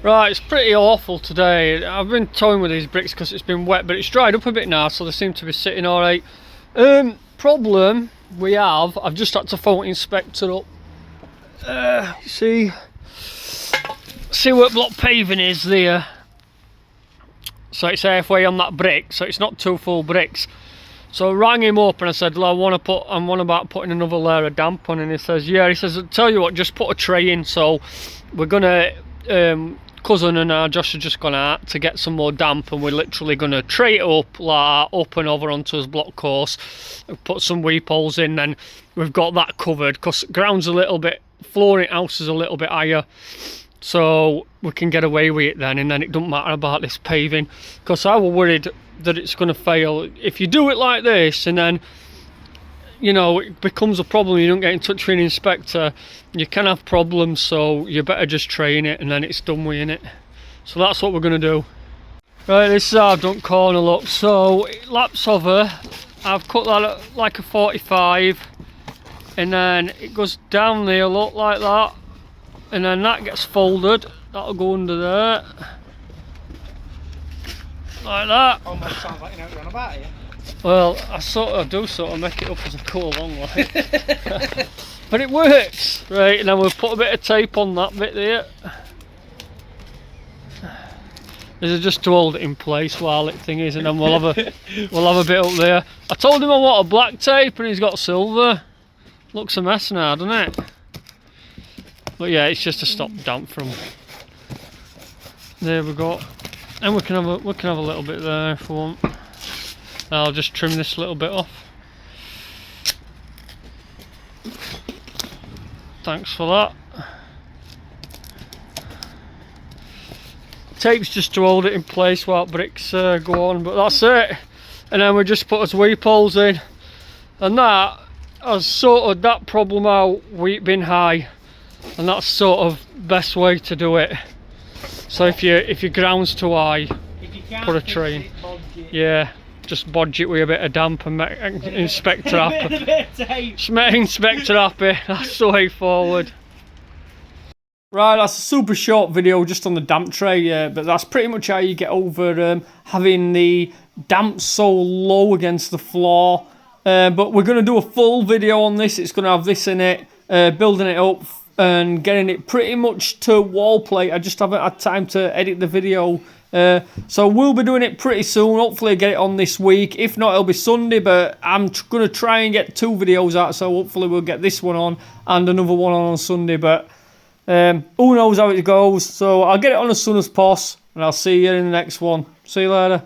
Right, it's pretty awful today. I've been toying with these bricks because it's been wet, but it's dried up a bit now, so they seem to be sitting alright. Problem we have, I've just had to phone inspector up. See what block paving is there. So it's halfway on that brick, so it's not two full bricks. So I rang him up and I said, well, I'm on about putting another layer of damp on, and he says, yeah. He says, tell you what, just put a tray in. So we're gonna cousin and Josh have just gone out to get some more damp, and we're literally gonna tray it up like that, up and over onto his block course, put some weep holes in, then we've got that covered, because ground's a little bit, flooring house is a little bit higher, so we can get away with it then, and then it doesn't matter about this paving, because I was worried that it's going to fail. If you do it like this and then, you know, it becomes a problem, you don't get in touch with an inspector, you can have problems, so you better just train it and then it's done with it. So that's what we're going to do. Right, this is how I've done corner, look. So it laps over, I've cut that at like a 45, and then it goes down there, look, like that, and then that gets folded, that'll go under there, like that. Almost sounds like you know what you're on about here. Well, I do sort of make it up as I go along, like. But it works, right? And then we'll put a bit of tape on that bit there. This is just to hold it in place while it thing is, and then we'll have a bit up there. I told him I want a black tape, and he's got silver. Looks a mess now, doesn't it? But yeah, it's just to stop damp from. There we go. And we can have a little bit there if we want. I'll just trim this little bit off. Thanks for that. Tape's just to hold it in place while bricks go on, but that's it. And then we just put our weep holes in, and that has sorted that problem out. Weep bin high, and that's sort of best way to do it. So if your ground's too high, put a tray in. Yeah, just bodge it with a bit of damp and make inspector happy. Make inspector happy. That's the way forward. Right, that's a super short video just on the damp tray, but that's pretty much how you get over having the damp so low against the floor. But we're going to do a full video on this. It's going to have this in it, building it up and getting it pretty much to wall plate. I just haven't had time to edit the video, so we'll be doing it pretty soon. Hopefully get it on this week. If not, it'll be Sunday, but I'm going to try and get 2 videos out, so hopefully we'll get this one on and another one on Sunday, but who knows how it goes. So I'll get it on as soon as possible, and I'll see you in the next one. See you later.